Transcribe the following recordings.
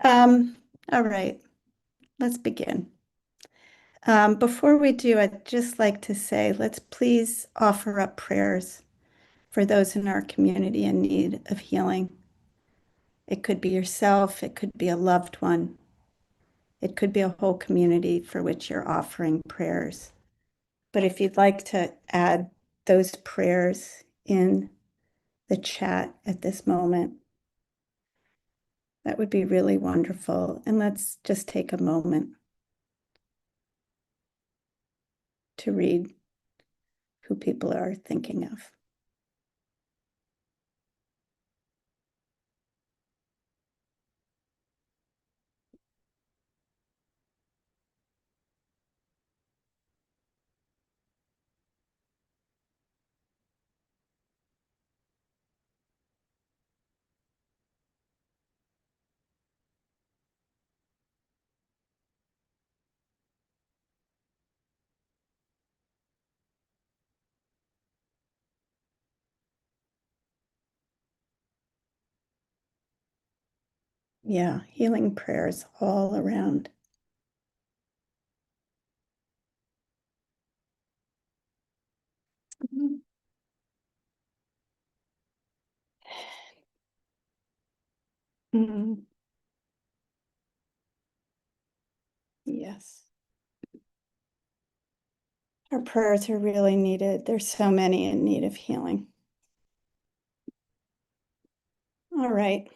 Um, all right, let's begin. Before we do, I'd just like to say, let's please offer up prayers for those in our community in need of healing. It could be yourself, it could be a loved one, it could be a whole community for which you're offering prayers. But if you'd like to add those prayers in the chat at this moment, that would be really wonderful. And let's just take a moment to read who people are thinking of. Yeah, healing prayers all around. Mhm. Mhm. Yes. Our prayers are really needed. There's so many in need of healing. All right.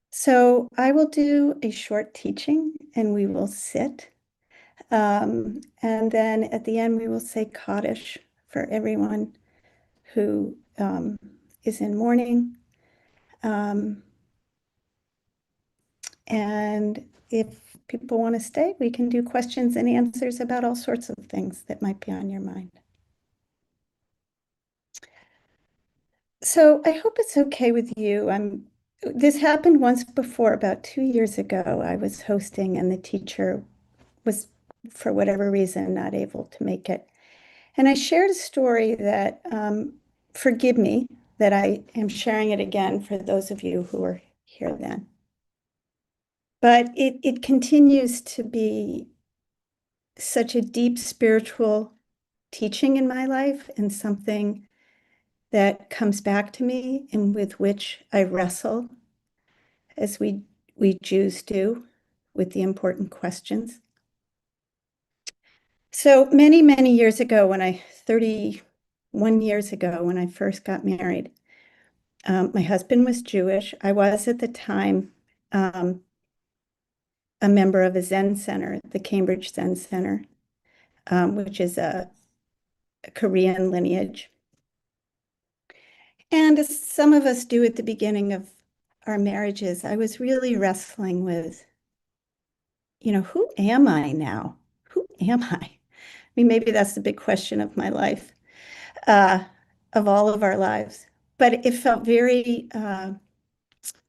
So I will do a short teaching and we will sit. And then at the end, we will say Kaddish for everyone who is in mourning. Um, and if people want to stay, we can do questions and answers about all sorts of things that might be on your mind. So I hope it's okay with you. This happened once before, about 2 years ago. I was hosting and the teacher was, for whatever reason, not able to make it. And I shared a story that, forgive me, that I am sharing it again for those of you who were here then. But it continues to be such a deep spiritual teaching in my life and something that comes back to me and with which I wrestle as we Jews do with the important questions. So many years ago, 31 years ago, when I first got married, my husband was Jewish. I was at the time a member of a Zen center, the Cambridge Zen Center, which is a Korean lineage. And as some of us do at the beginning of our marriages, I was really wrestling with, who am I now? Who am I? I mean, maybe that's the big question of my life, uh, of all of our lives. But it felt very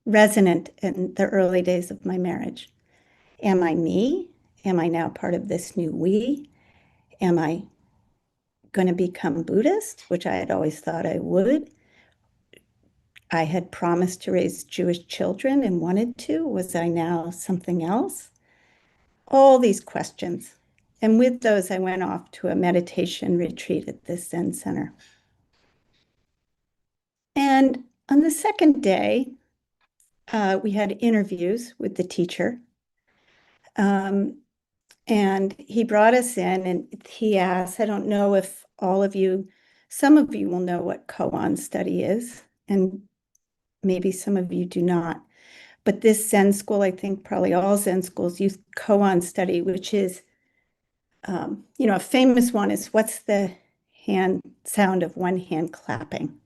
resonant in the early days of my marriage. Am I me? Am I now part of this new we? Am I going to become Buddhist, which I had always thought I would? I had promised to raise Jewish children and wanted to. Was I now something else? All these questions. And with those, I went off to a meditation retreat at this Zen center. And on the second day, we had interviews with the teacher. And he brought us in and he asked, I don't know if some of you will know what koan study is, and maybe some of you do not. But this Zen school, I think probably all Zen schools use koan study, which is, a famous one is what's the hand sound of one hand clapping?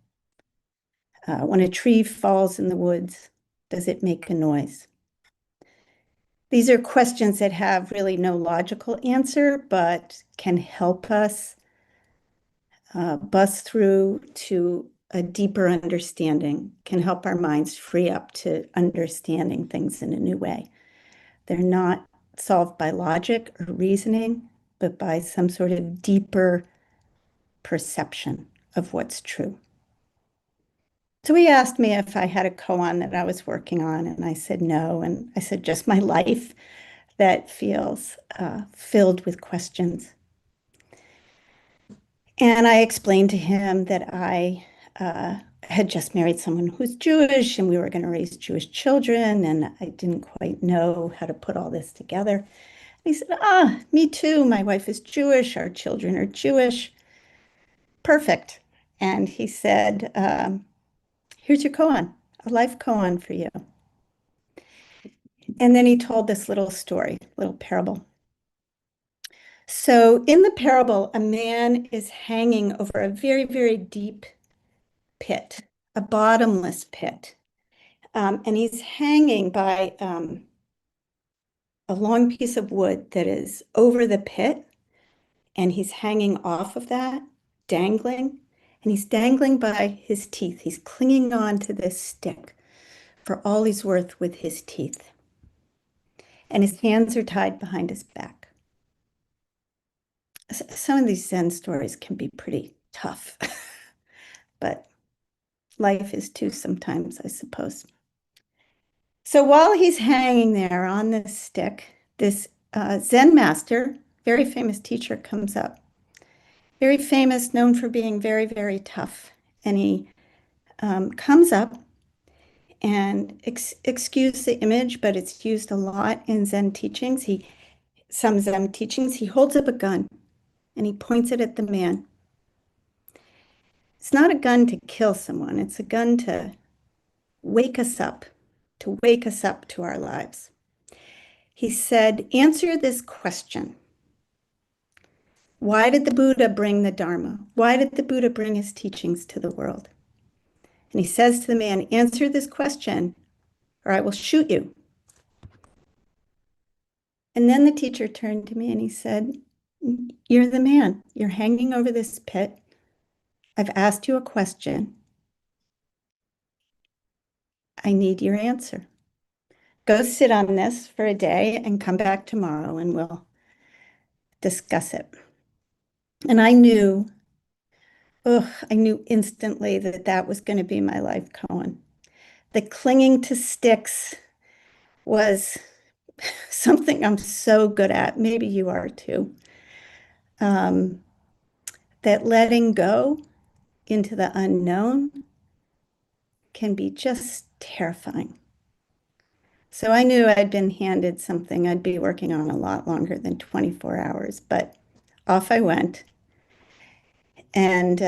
When a tree falls in the woods, does it make a noise? These are questions that have really no logical answer, but can help us bust through to a deeper understanding, can help our minds free up to understanding things in a new way. They're not solved by logic or reasoning, but by some sort of deeper perception of what's true. So he asked me if I had a koan that I was working on, and I said no. And I said, just my life that feels filled with questions. And I explained to him that I had just married someone who's Jewish and we were going to raise Jewish children, and I didn't quite know how to put all this together. And he said, me too. My wife is Jewish. Our children are Jewish. Perfect. And he said, here's your koan, a life koan for you. And then he told this little story, little parable. So in the parable, a man is hanging over a very, very deep pit, a bottomless pit. And he's hanging by a long piece of wood that is over the pit, and he's hanging off of that, dangling, and he's dangling by his teeth. He's clinging on to this stick for all he's worth with his teeth. And his hands are tied behind his back. Some of these Zen stories can be pretty tough, but life is too sometimes, I suppose. So while he's hanging there on this stick, this Zen master, very famous teacher, comes up. Very famous, known for being very, very tough. And he comes up and excuse the image, but it's used a lot in Zen teachings. Some Zen teachings, he holds up a gun and he points it at the man. It's not a gun to kill someone. It's a gun to wake us up, to our lives. He said, answer this question. Why did the Buddha bring the Dharma? Why did the Buddha bring his teachings to the world? And he says to the man, answer this question or I will shoot you. And then the teacher turned to me and he said, you're the man. You're hanging over this pit. I've asked you a question. I need your answer. Go sit on this for a day and come back tomorrow and we'll discuss it. And I knew instantly that that was going to be my life koan. The clinging to sticks was something I'm so good at. Maybe you are too. That letting go into the unknown can be just terrifying. So I knew I'd been handed something I'd be working on a lot longer than 24 hours, but off I went. And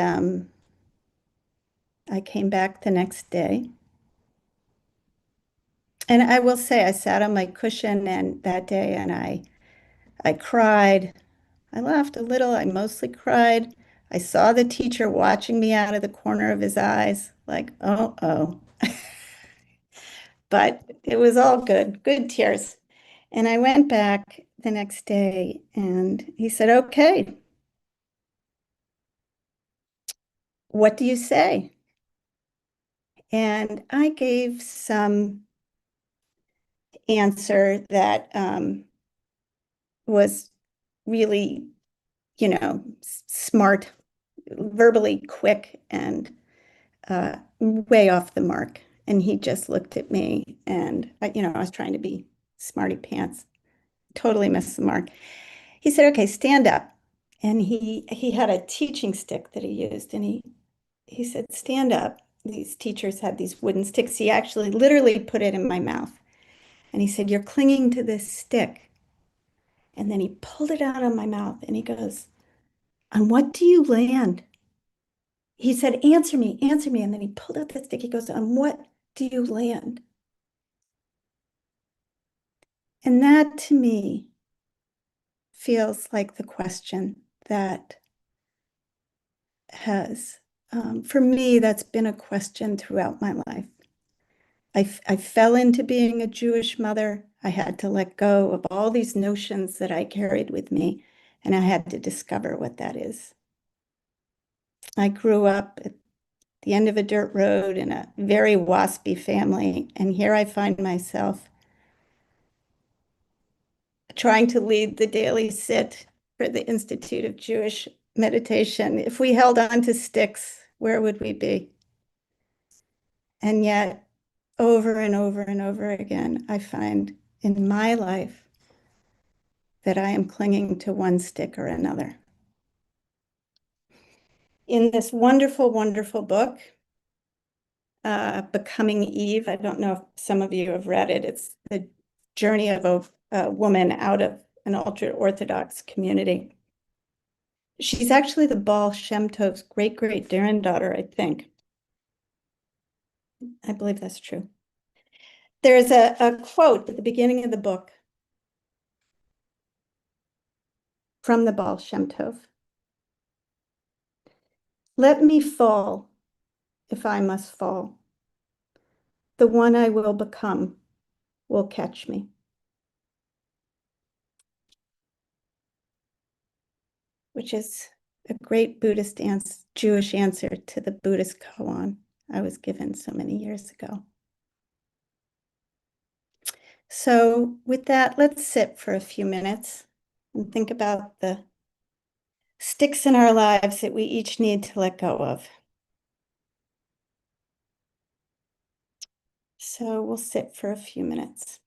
I came back the next day. And I will say, I sat on my cushion and that day and I cried. I laughed a little. I mostly cried. I saw the teacher watching me out of the corner of his eyes, like, oh. But it was all good, good tears. And I went back the next day and he said, okay, what do you say? And I gave some answer that was really, smart, verbally quick, and way off the mark. And he just looked at me and, I was trying to be smarty pants, totally missed the mark. He said, okay, stand up. And he had a teaching stick that he used. And he said, stand up. These teachers had these wooden sticks. He actually literally put it in my mouth. And he said, you're clinging to this stick. And then he pulled it out of my mouth and he goes, on what do you land? He said, answer me. And then he pulled out the stick. He goes, on what do you land? And that to me feels like the question that has, for me, that's been a question throughout my life. I fell into being a Jewish mother. I had to let go of all these notions that I carried with me, and I had to discover what that is. I grew up at the end of a dirt road in a very waspy family, and here I find myself trying to lead the daily sit for the Institute of Jewish Meditation. If we held on to sticks, where would we be? And yet, over and over and over again, I find in my life that I am clinging to one stick or another. In this wonderful, wonderful book, Becoming Eve, I don't know if some of you have read it. It's the journey of a woman out of an ultra-Orthodox community. She's actually the Baal Shem Tov's great-great-granddaughter, I think. I believe that's true. There's a quote at the beginning of the book from the Baal Shem Tov. Let me fall if I must fall. The one I will become will catch me. Which is a great Jewish answer to the Buddhist koan I was given so many years ago. So with that, let's sit for a few minutes and think about the sticks in our lives that we each need to let go of. So we'll sit for a few minutes.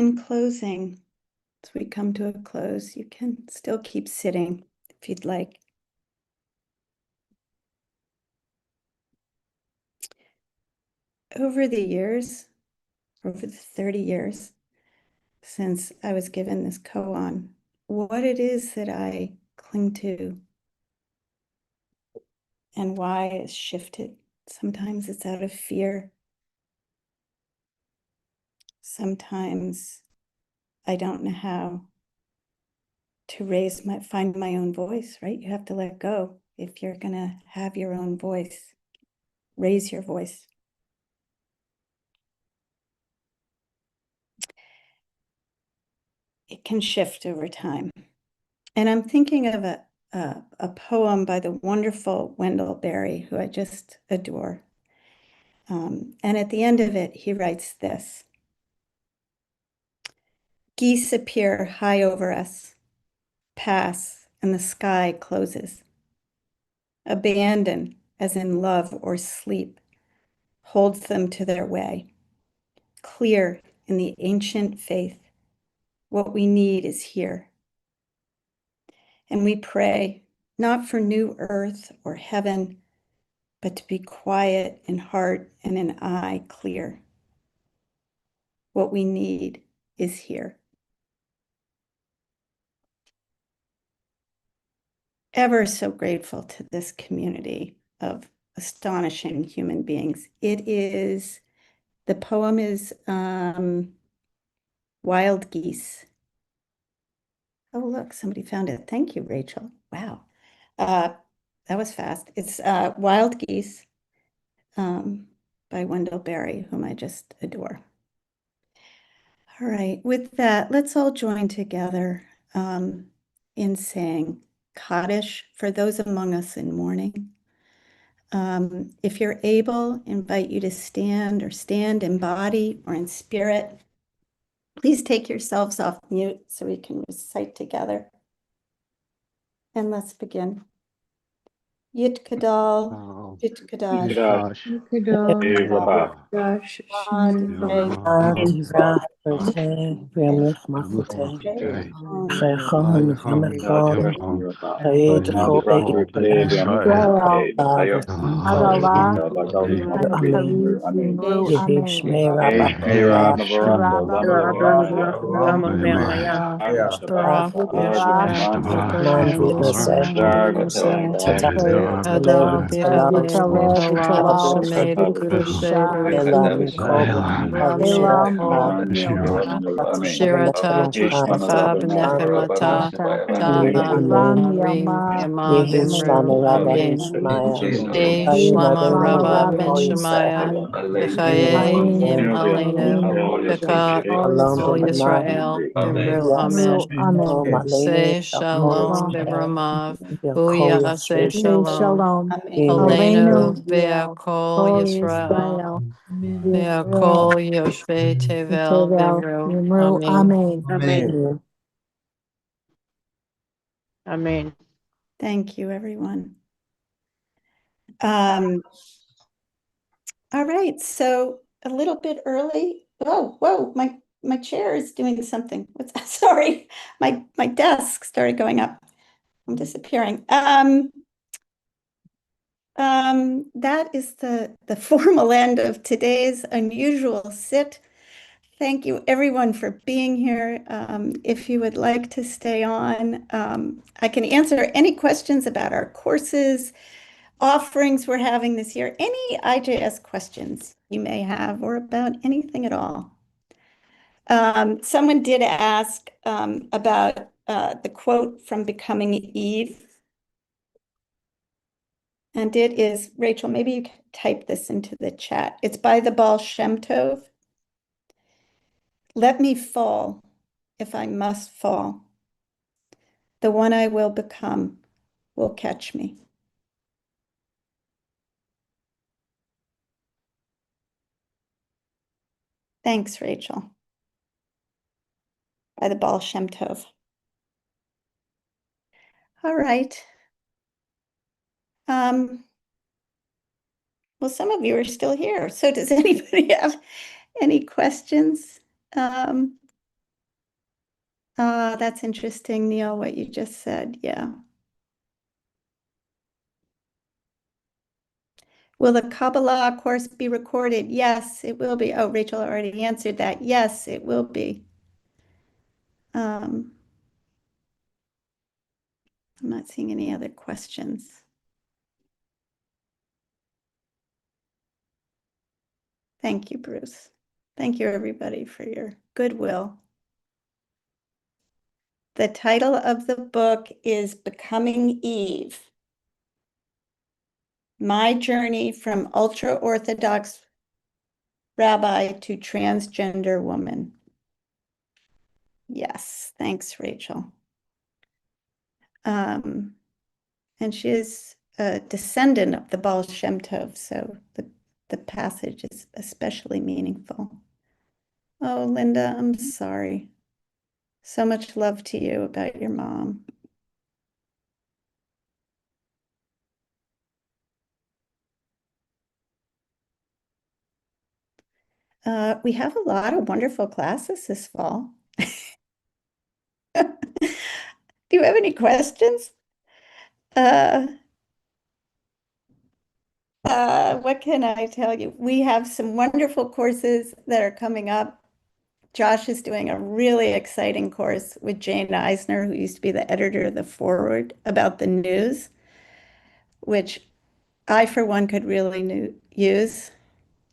In closing, as we come to a close, you can still keep sitting if you'd like. Over the years, over the 30 years since I was given this koan, what it is that I cling to and why it's shifted. Sometimes it's out of fear. Sometimes I don't know how to find my own voice, right? You have to let go if you're going to have your own voice. Raise your voice. It can shift over time. And I'm thinking of a poem by the wonderful Wendell Berry, who I just adore. And at the end of it, he writes this: geese appear high over us, pass, and the sky closes. Abandon, as in love or sleep, holds them to their way. Clear in the ancient faith, what we need is here. And we pray, not for new earth or heaven, but to be quiet in heart and in eye clear. What we need is here. Ever so grateful to this community of astonishing human beings. The poem is Wild Geese. Oh, look, somebody found it. Thank you, Rachel. Wow. That was fast. It's Wild Geese by Wendell Berry, whom I just adore. All right, with that, let's all join together in saying Kaddish for those among us in mourning. If you're able, invite you to stand in body or in spirit. Please take yourselves off mute so we can recite together. And let's begin. Yit Kadal, Yit Kadash, Adiraharte, Ramluch Machete, Chayachon, Hamachon, Hayed Kobe, Adala, Amen. Karis, Yimru, Yehiv Amen. Shmei Rabba, Rabba, Amen. Barak, Man Vidose, Lev Talat, Tablet, Elam Kol, Avshir Ab, Shirata Tishbata Benechemata Dana Rim Yama Yehi Vimru Shlama Rabba Amin. Mishmaya, E Ayin Shlama Adonai Rabba Ben Moise, Shemaya V'chaye Im Amen. Aleinu V'ka Shalom Ol B'Ramav, Yisrael Vimru Yes, Amen. Shalom Aleinu, Se Yaakov Shalom Israel, B'Ramav Hu Yaakov Yachase Yisrael, Shalom Amen. Aleinu Aleinu, V'Akol Kol Yisrael Yisrael, V'Akol Yisrael, Yoshvei Tevel Tevel, Vimru Yimru, Amen. Amen. Amen. Amen. Thank you, everyone. All right, so a little bit early. Oh, whoa, my chair is doing something. What's that? Sorry, my desk started going up. I'm disappearing. That is the formal end of today's unusual sit. Thank you, everyone, for being here. If you would like to stay on, I can answer any questions about our courses, offerings we're having this year, any IJS questions you may have, or about anything at all. Someone did ask about the quote from Becoming Eve. And it is, Rachel, maybe you can type this into the chat. It's by the Baal Shem Tov. Let me fall if I must fall. The one I will become will catch me. Thanks, Rachel. By the Baal Shem Tov. All right. Well, some of you are still here. So does anybody have any questions? That's interesting, Neil, what you just said. Yeah. Will the Kabbalah course be recorded? Yes, it will be. Oh, Rachel already answered that. Yes, it will be. I'm not seeing any other questions. Thank you, Bruce. Thank you, everybody, for your goodwill. The title of the book is Becoming Eve: My Journey from Ultra-Orthodox Rabbi to Transgender Woman. Yes, thanks, Rachel. And she is a descendant of the Baal Shem Tov, so the passage is especially meaningful. Oh, Linda, I'm sorry. So much love to you about your mom. We have a lot of wonderful classes this fall. Do you have any questions? Uh, what can I tell you? We have some wonderful courses that are coming up. Josh is doing a really exciting course with Jane Eisner, who used to be the editor of the Forward, about the news, which I, for one, could really use.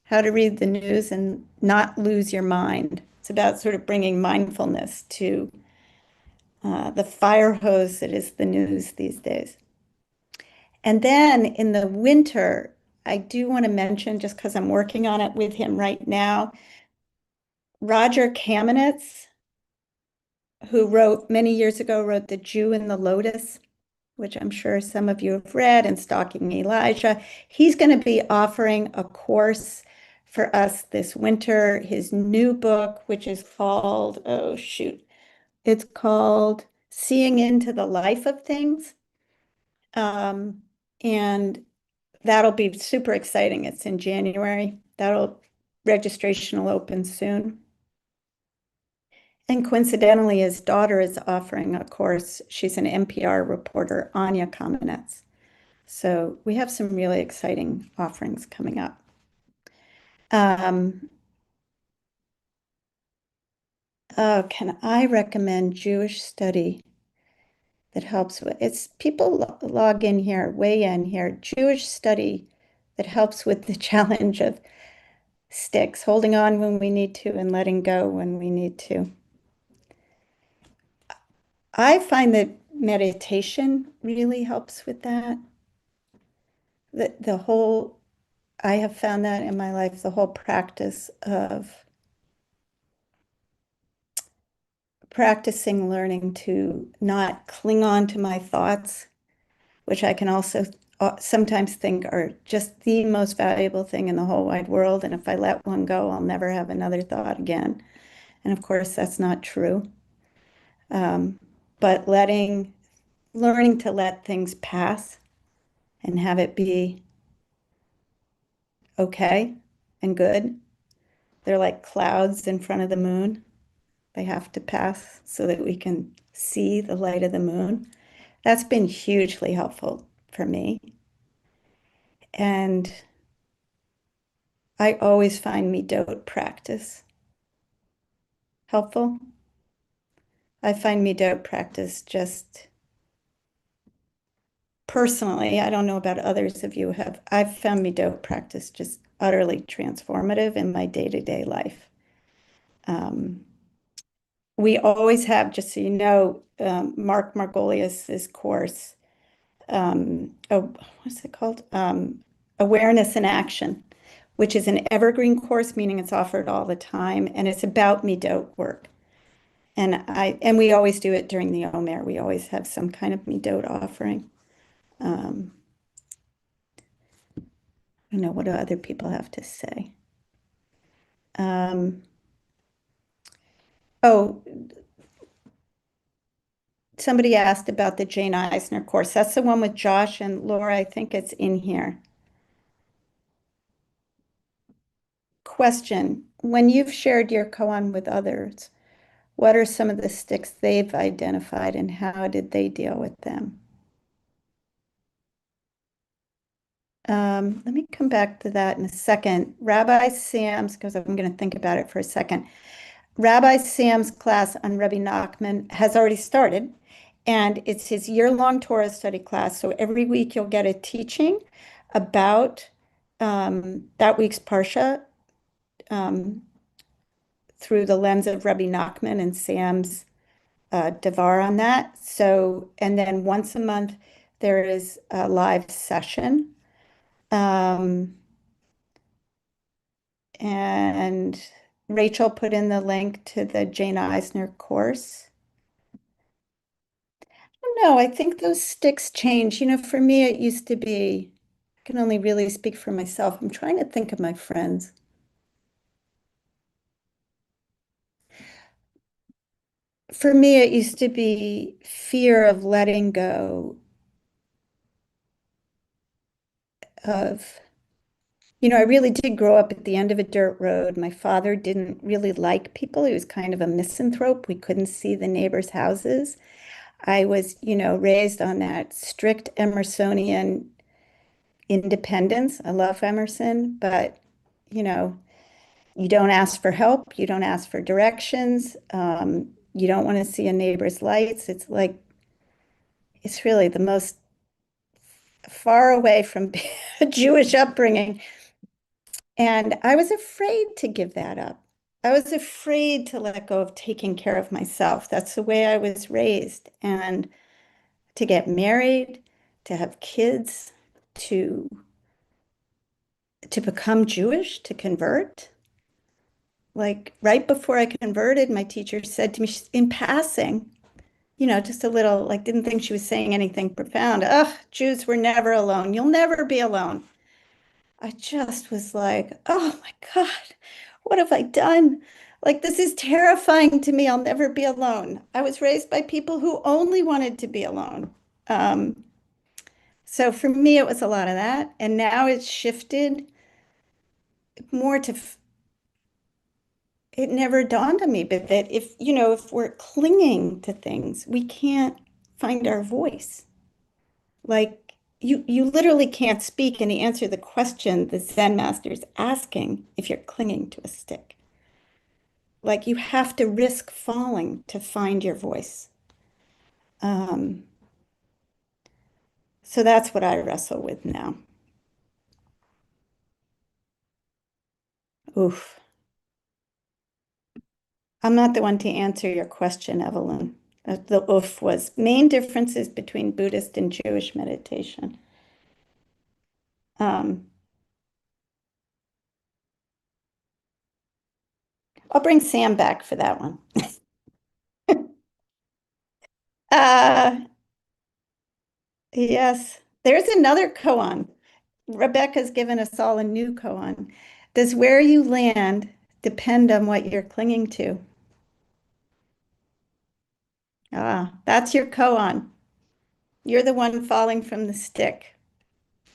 How to read the news and not lose your mind. It's about sort of bringing mindfulness to the fire hose that is the news these days. And then in the winter, I do want to mention, just because I'm working on it with him right now, Roger Kamenetz, who wrote many years ago, wrote The Jew in the Lotus, which I'm sure some of you have read, and Stalking Elijah. He's going to be offering a course for us this winter. His new book, which is called, oh shoot, it's called Seeing into the Life of Things. And that'll be super exciting. It's in January. Registration will open soon. And coincidentally, his daughter is offering a course. She's an NPR reporter, Anya Kamenetz. So we have some really exciting offerings coming up. Can I recommend Jewish study that helps with it's people log in here, weigh in here, Jewish study that helps with the challenge of sticks, holding on when we need to and letting go when we need to. I find that meditation really helps with that. I have found that in my life, the whole practice of practicing learning to not cling on to my thoughts, which I can also sometimes think are just the most valuable thing in the whole wide world. And if I let one go, I'll never have another thought again. And of course, that's not true. But learning to let things pass and have it be okay and good. They're like clouds in front of the moon. They have to pass so that we can see the light of the moon. That's been hugely helpful for me. And I always find midot practice helpful. I find midot practice just personally, I don't know about others of you have, I've found midot practice just utterly transformative in my day-to-day life. We always have, just so you know, Mark Margolius's course, what's it called? Awareness in Action, which is an evergreen course, meaning it's offered all the time, and it's about midot work. And we always do it during the Omer. We always have some kind of midot offering. I know, what do other people have to say? Oh, somebody asked about the Jane Eisner course. That's the one with Josh and Laura. I think it's in here. Question: when you've shared your koan with others, What are some of the sticks they've identified and how did they deal with them? Let me come back to that in a second. Rabbi Sam's, because I'm going to think about it for a second. Rabbi Sam's class on Rabbi Nachman has already started, and it's his year-long Torah study class. So every week you'll get a teaching about that week's Parsha through the lens of Rabbi Nachman and Sam's Devar on that. So, and then once a month there is a live session. And Rachel put in the link to the Jane Eisner course. No, I think those sticks change. For me, it used to be, I can only really speak for myself. I'm trying to think of my friends. For me, it used to be fear of letting go of, I really did grow up at the end of a dirt road. My father didn't really like people. He was kind of a misanthrope. We couldn't see the neighbors' houses. I was, raised on that strict Emersonian independence. I love Emerson, but, you don't ask for help. You don't ask for directions. You don't want to see a neighbor's lights. It's really the most far away from a Jewish upbringing. And I was afraid to give that up. I was afraid to let go of taking care of myself. That's the way I was raised. And to get married, to have kids, to become Jewish, to convert. Like right before I converted, my teacher said to me in passing, just a little, like didn't think she was saying anything profound. Ugh, Jews were never alone. You'll never be alone. I just was like, oh my God, what have I done? Like, this is terrifying to me. I'll never be alone. I was raised by people who only wanted to be alone. Um, so for me, it was a lot of that. And now it's shifted more to, it never dawned on me, but that if we're clinging to things, we can't find our voice. Like, you literally can't speak and answer the question the Zen master is asking if you're clinging to a stick. Like you have to risk falling to find your voice. Um, so that's what I wrestle with now. Oof. I'm not the one to answer your question, Evelyn. The oof was main differences between Buddhist and Jewish meditation. Um, I'll bring Sam back for that one. Uh, yes, there's another koan. Rebecca's given us all a new koan. Does where you land depend on what you're clinging to? Ah, that's your koan. You're the one falling from the stick.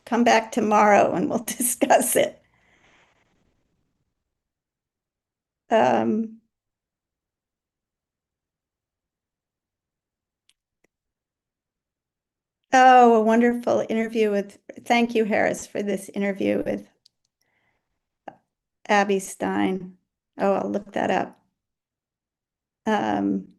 Come back tomorrow and we'll discuss it. Um, oh, a wonderful interview thank you, Harris, for this interview with Abby Stein. Oh, I'll look that up. Um,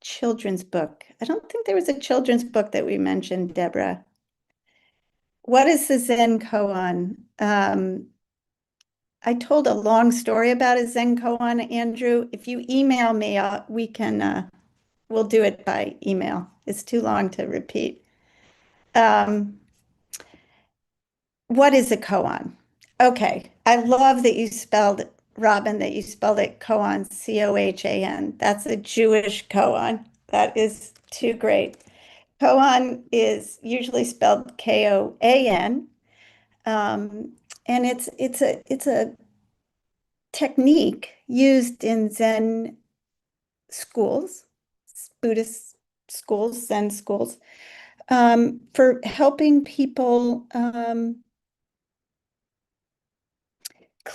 children's book. I don't think there was a children's book that we mentioned, Deborah. What is the Zen koan? I told a long story about a Zen koan, Andrew. If you email me, we'll do it by email. It's too long to repeat. What is a koan? Okay, I love that you spelled, Robin, that you spelled it koan, Cohan. That's a Jewish koan. That is too great. Koan is usually spelled Koan, and it's a technique used in Zen schools, Buddhist schools, Zen schools, for helping people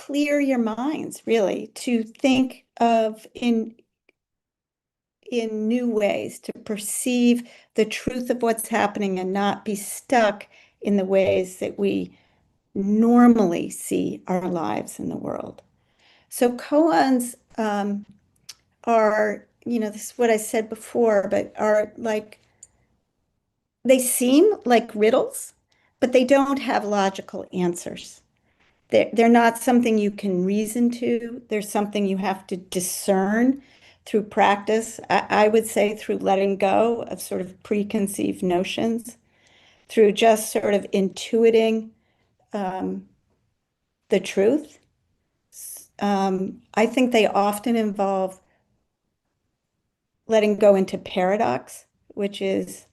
clear your minds, really, to think of in new ways, to perceive the truth of what's happening and not be stuck in the ways that we normally see our lives in the world. So koans are, this is what I said before, but are like, they seem like riddles, but they don't have logical answers. They're not something you can reason to. They're something you have to discern through practice. I would say through letting go of sort of preconceived notions, through just sort of intuiting the truth. I think they often involve letting go into paradox, which is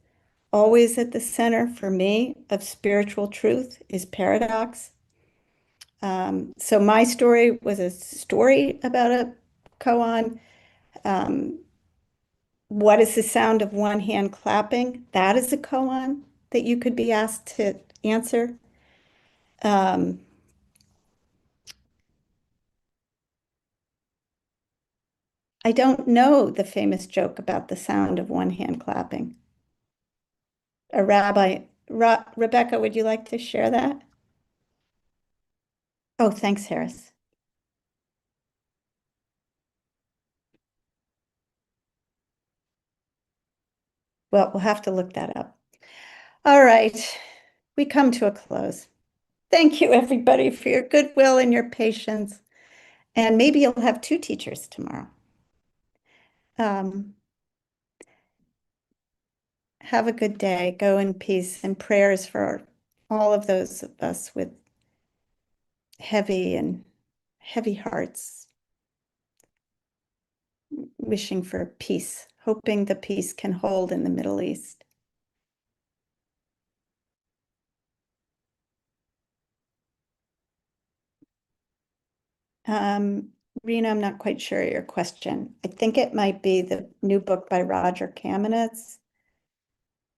always at the center for me of spiritual truth is paradox. So my story was a story about a koan. What is the sound of one hand clapping? That is a koan that you could be asked to answer. Um, I don't know the famous joke about the sound of one hand clapping. A rabbi, Rebecca, would you like to share that? Oh, thanks, Harris. Well, we'll have to look that up. All right, we come to a close. Thank you, everybody, for your goodwill and your patience. And maybe you'll have two teachers tomorrow. Have a good day. Go in peace, and prayers for all of those of us with heavy hearts, wishing for peace, hoping the peace can hold in the Middle East. Rena, I'm not quite sure your question. I think it might be the new book by Roger Kamenetz.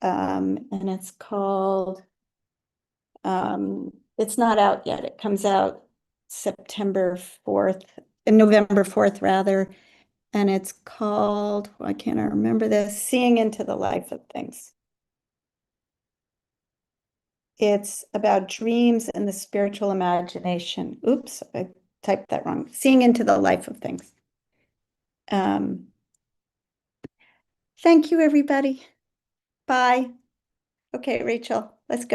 And it's called, it's not out yet. It comes out September 4th, November 4th, rather. And it's called, why can't I remember this? Seeing into the Life of Things. It's about dreams and the spiritual imagination. Oops, I typed that wrong. Seeing into the Life of Things. Thank you, everybody. Bye. Okay, Rachel, let's go.